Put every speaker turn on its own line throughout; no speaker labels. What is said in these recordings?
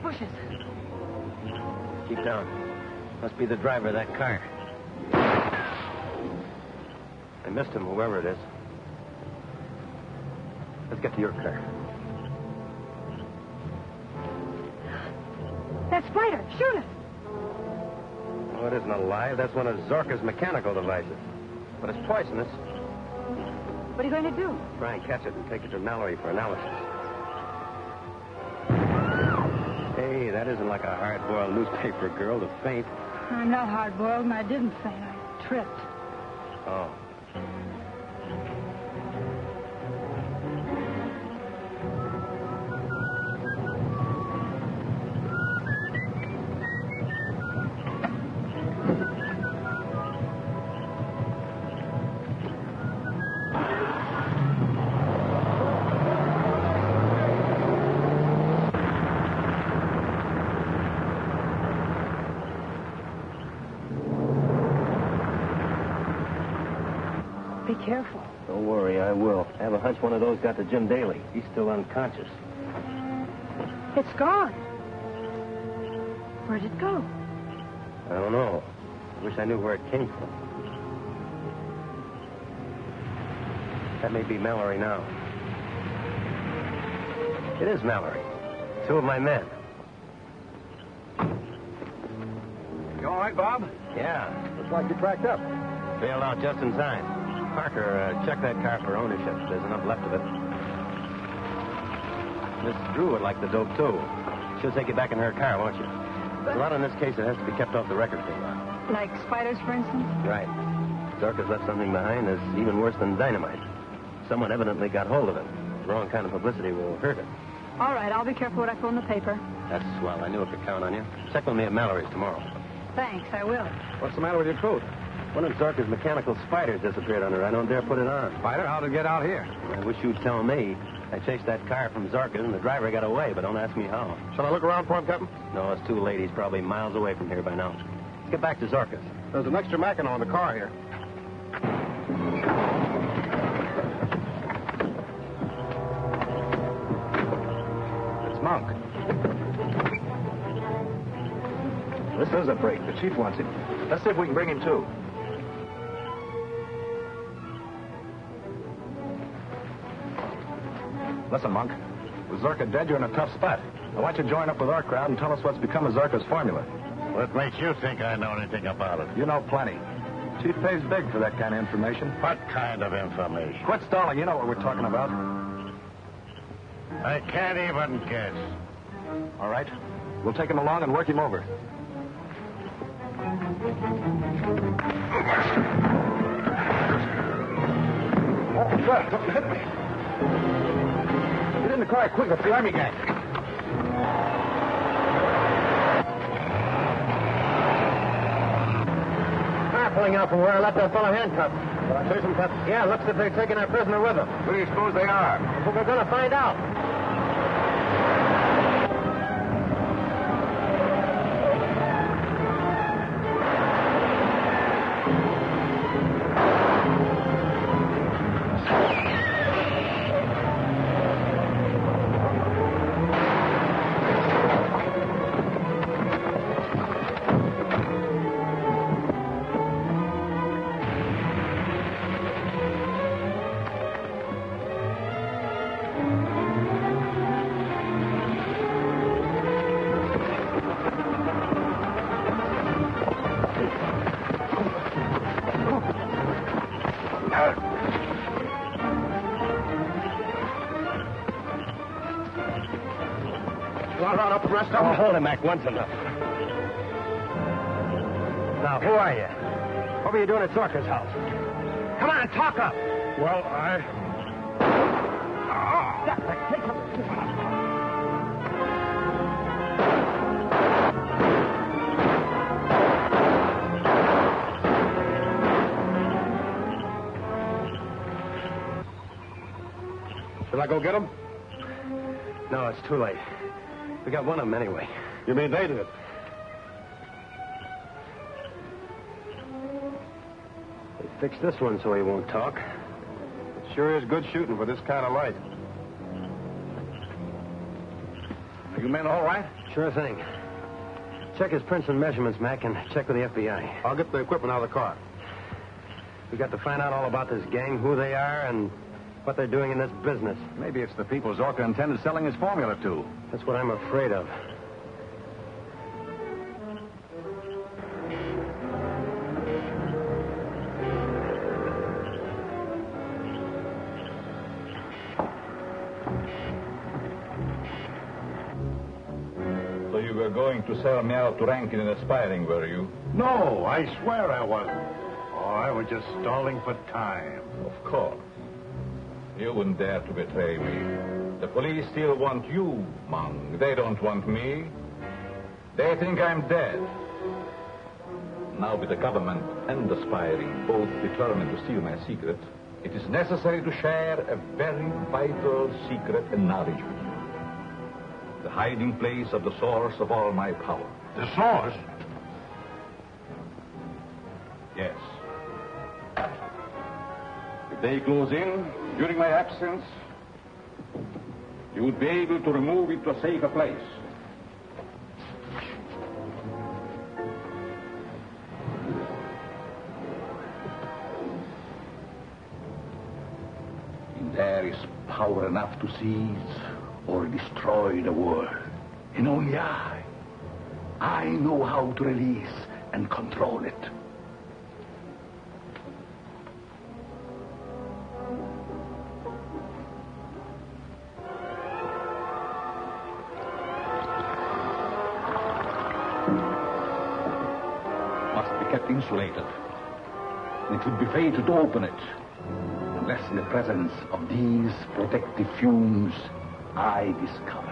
bushes.
Keep down. Must be the driver of that car. I missed him, whoever it is. Let's get to your car.
That spider, shoot it.
Oh, it isn't alive. That's one of Zorka's mechanical devices. But it's poisonous.
What are you going to do?
Try and catch it and take it to Mallory for analysis. Hey, that isn't like a hard-boiled newspaper girl to faint.
I'm not hard-boiled, and I didn't faint. I tripped.
Oh.
Be careful.
Don't worry, I will. I have a hunch one of those got to Jim Daly. He's still unconscious.
It's gone. Where'd it go?
I don't know. I wish I knew where it came from. That may be Mallory now. It is Mallory. Two of my men.
You all right, Bob?
Yeah.
Looks like you cracked up.
Bailed out just in time. Parker, check that car for ownership. There's enough left of it. Miss Drew would like the dope, too. She'll take it back in her car, won't you? There's a lot in this case that has to be kept off the record for a while.
Like spiders, for instance?
Right. Zorka's left something behind that's even worse than dynamite. Someone evidently got hold of it. The wrong kind of publicity will hurt it.
All right, I'll be careful what I put in the paper.
That's swell. I knew I could count on you. Check with me at Mallory's tomorrow.
Thanks, I will.
What's the matter with your coat?
One of Zorka's mechanical spiders disappeared under. I don't dare put it on.
Spider, how'd it get out here?
I wish you'd tell me. I chased that car from Zorka, and the driver got away, but don't ask me how.
Shall I look around for him, Captain?
No, it's too late. He's probably miles away from here by now. Let's get back to Zorka's.
There's an extra Mackinac in the car here. It's Monk. This is a break. The chief wants him. Let's see if we can bring him too. Listen, Monk. With Zorka dead, you're in a tough spot. I want you to join up with our crowd and tell us what's become of Zorka's formula.
What makes you think I know anything about it?
You know plenty. Chief pays big for that kind of information.
What kind of information?
Quit stalling. You know what we're talking about.
I can't even guess.
All right. We'll take him along and work him over. Oh, God, don't hit me. Get in the car quick. It's the army gang.
Car pulling out from where I left that fellow handcuffed.
Did I chase them, Captain?
Yeah, looks as if they're taking our prisoner with them.
Who do you suppose they are?
But we're going to find out. Oh, hold him, Mac. Once enough. Now, who are you? What were you doing at Zorka's house? Come on, talk up.
Well, I...
Shall I go get him?
No, it's too late. We got one of them anyway.
You mean they did it?
They fixed this one so he won't talk.
It sure is good shooting for this kind of light. Are you men all right?
Sure thing. Check his prints and measurements, Mac, and check with the FBI.
I'll get the equipment out of the car.
We got to find out all about this gang, who they are, and what they're doing in this business.
Maybe it's the people Zorka intended selling his formula to.
That's what I'm afraid of.
So you were going to sell me out to Rankin and aspiring, were you?
No, I swear I wasn't. Oh, I was just stalling for time.
Of course. You wouldn't dare to betray me. The police still want you, Mung. They don't want me. They think I'm dead. Now with the government and aspiring both determined to steal my secret, it is necessary to share a very vital secret and knowledge with you. The hiding place of the source of all my power.
The source?
Yes. If they close in during my absence, you would be able to remove it to a safer place. There is power enough to seize or destroy the world. And only I know how to release and control it. Must be kept insulated. And it would be fatal to open it unless in the presence of these protective fumes I discovered.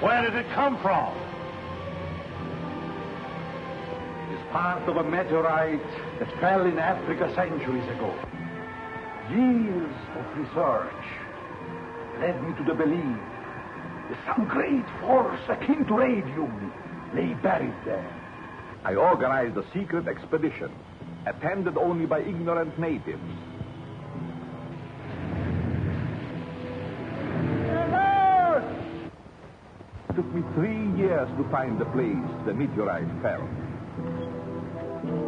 Where did it come from?
It's part of a meteorite that fell in Africa centuries ago. Years of research led me to the belief that some great force akin to radium lay buried there. I organized a secret expedition, attended only by ignorant natives. It took me 3 years to find the place the meteorite fell.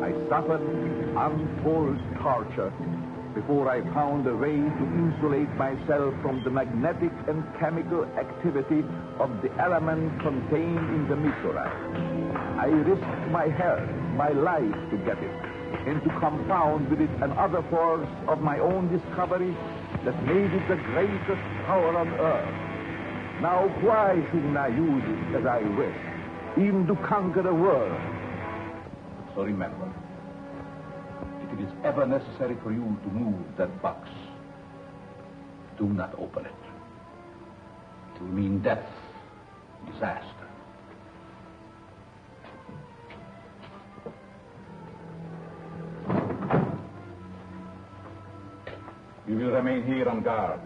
I suffered untold torture before I found a way to insulate myself from the magnetic and chemical activity of the element contained in the meteorite. I risked my health, my life to get it, and to compound with it another force of my own discovery that made it the greatest power on earth. Now, why shouldn't I use it as I wish, even to conquer the world? So remember, if it is ever necessary for you to move that box, do not open it. It will mean death, disaster. You will remain here on guard.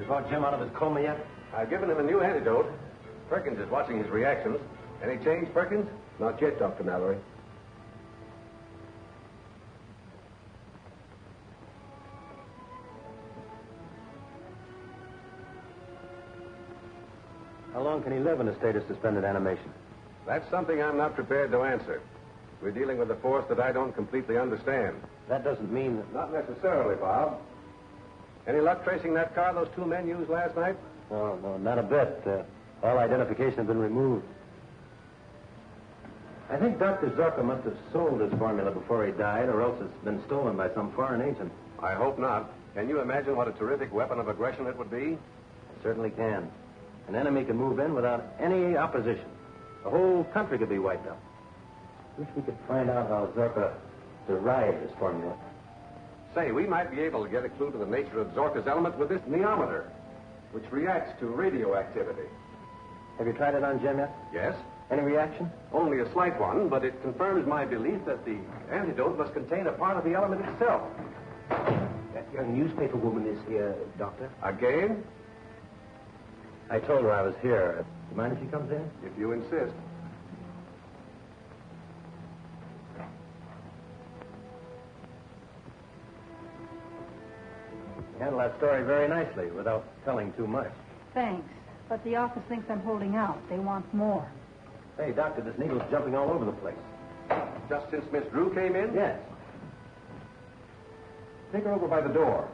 Got Jim out of his coma yet?
I've given him a new antidote. Perkins is watching his reactions. Any change, Perkins? Not yet, Dr. Mallory.
How long can he live in a state of suspended animation?
That's something I'm not prepared to answer. We're dealing with a force that I don't completely understand.
That doesn't mean that...
Not necessarily, Bob. Any luck tracing that car those two men used last night?
No, not a bit. All identification has been removed. I think Dr. Zorka must have sold his formula before he died, or else it's been stolen by some foreign agent.
I hope not. Can you imagine what a terrific weapon of aggression it would be?
Certainly can. An enemy can move in without any opposition. The whole country could be wiped out. Wish we could find out how Zorka derived his formula.
Say, we might be able to get a clue to the nature of Zorka's element with this neometer, which reacts to radioactivity.
Have you tried it on Jim yet?
Yes?
Any reaction?
Only a slight one, but it confirms my belief that the antidote must contain a part of the element itself.
That young newspaper woman is here, Doctor.
Again?
I told her I was here. Do you mind if she comes in?
If you insist.
You handle that story very nicely without telling too much.
Thanks. But the office thinks I'm holding out. They want more.
Hey, Doctor, this needle's jumping all over the place.
Just since Miss Drew came in?
Yes.
Take her over by the door.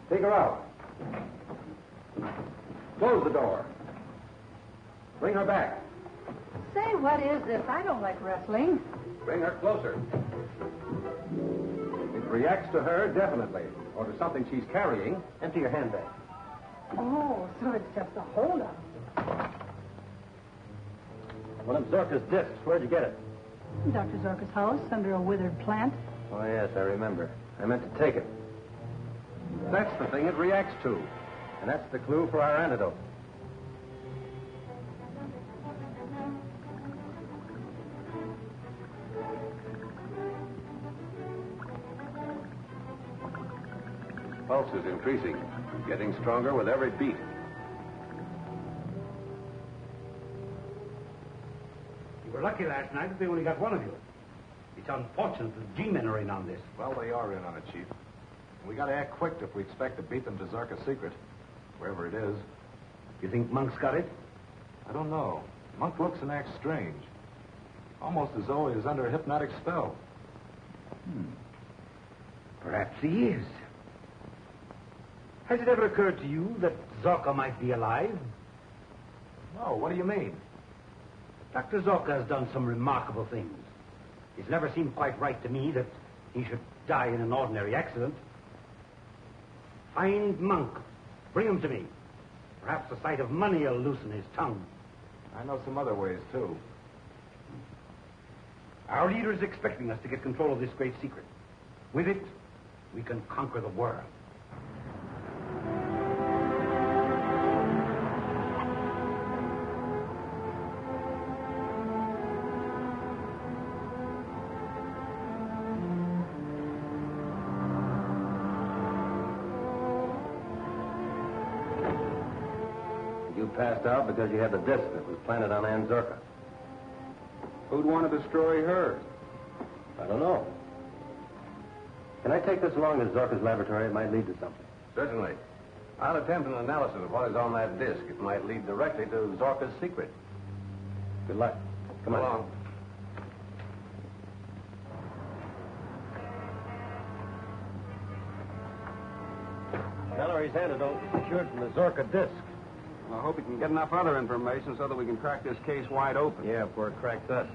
Take her out. Close the door. Bring her back.
Say, what is this? I don't like wrestling.
Bring her closer. It reacts to her, definitely. Or to something she's carrying.
Empty your handbag.
Oh, so it's just a holdup.
One of Zorka's discs. Where'd you get it?
Dr. Zorka's house, under a withered plant.
Oh, yes, I remember. I meant to take it.
That's the thing it reacts to.
And that's the clue for our antidote.
Pulse is increasing, getting stronger with every beat.
You were lucky last night that they only got one of you. It's unfortunate that the G-men are in on this.
Well, they are in on it, Chief. We got to act quick if we expect to beat them to Zorka's secret, wherever it is.
You think Monk's got it?
I don't know. Monk looks and acts strange. Almost as though he is under a hypnotic spell.
Perhaps he is. Has it ever occurred to you that Zorka might be alive?
No, what do you mean?
Dr. Zorka has done some remarkable things. It's never seemed quite right to me that he should die in an ordinary accident. Find Monk. Bring him to me. Perhaps the sight of money will loosen his tongue.
I know some other ways, too.
Our leader is expecting us to get control of this great secret. With it, we can conquer the world.
You passed out because you had the disc that was planted on Ann Zorka.
Who'd want to destroy her?
I don't know. Can I take this along to Zorka's laboratory? It might lead to something.
Certainly. I'll attempt an analysis of what is on that disc. It might lead directly to Zorka's secret.
Good luck. Come on.
Along.
Mallory's antidote is secured from the Zorka disc.
I hope we can get enough other information so that we can crack this case wide open.
Yeah, before it cracks us.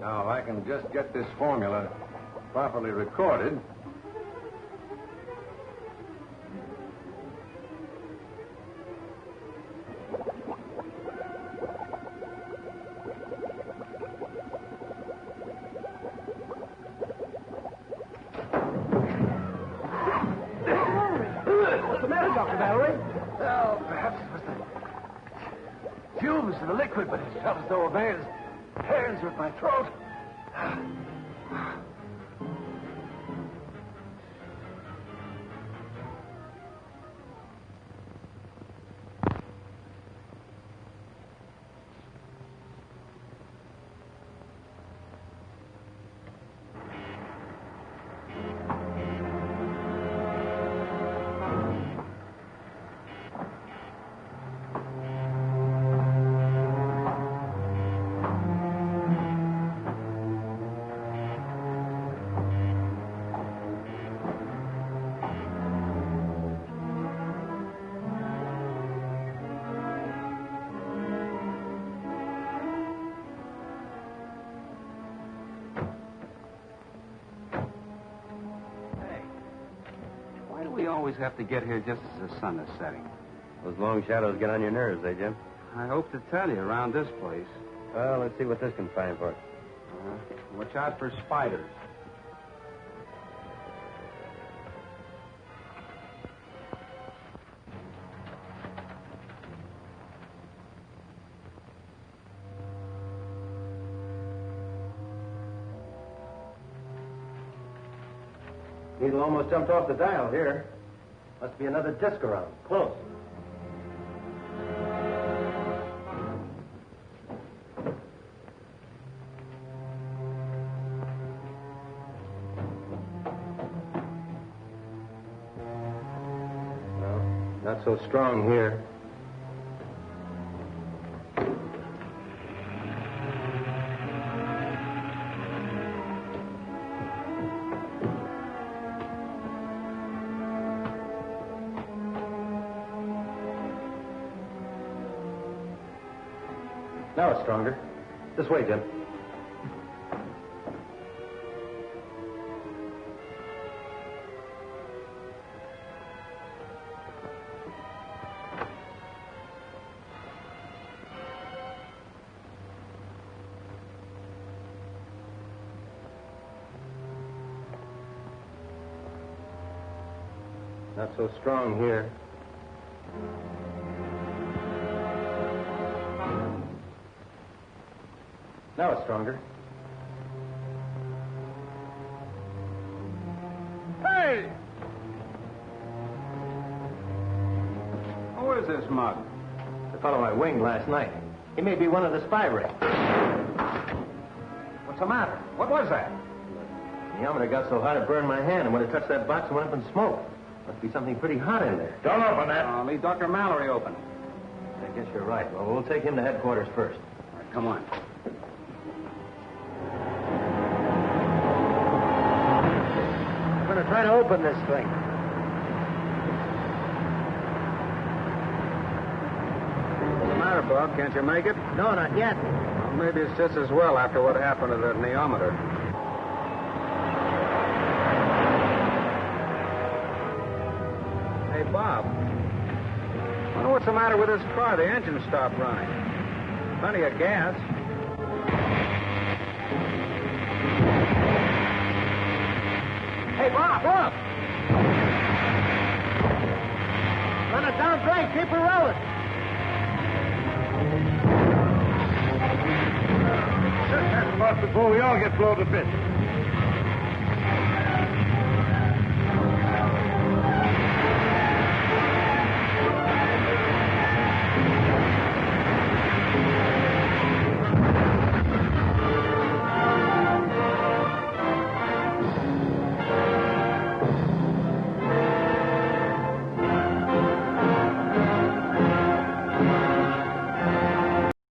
Now, if I can just get this formula properly recorded.
What's the matter, Dr. Mallory?
Well, perhaps it was the fumes of the liquid, but it felt as though a man's hands were at my throat.
We always have to get here just as the sun is setting.
Those long shadows get on your nerves, eh, Jim?
I hope to tell you, around this place,
Well, let's see what this can find for us.
Watch out for spiders.
Needle almost jumped off the dial here. Must be another disc around. Close. No, not so strong here. Now it's stronger. This way, Jim. Not so strong here. Now it's stronger.
Hey! Who is this mug?
The fellow I winged last night. He may be one of the spy rings.
What's the matter? What was that?
The thermometer got so hot it burned my hand, and when it touched that box, it went up in smoke. Must be something pretty hot in there.
Don't open that.
Leave Dr. Mallory open.
I guess you're right. Well, we'll take him to headquarters first.
All right, come on.
I'm going to try to open this thing.
What's the matter, Bob? Can't you make it?
No, not yet.
Well, maybe it's just as well after what happened to the neometer. Hey, Bob. I wonder what's the matter with this car. The engine stopped running. Plenty of gas.
Hey, Bob, look! Run it down straight. Keep her rolling.
Shut that spot before we all get blown to bits.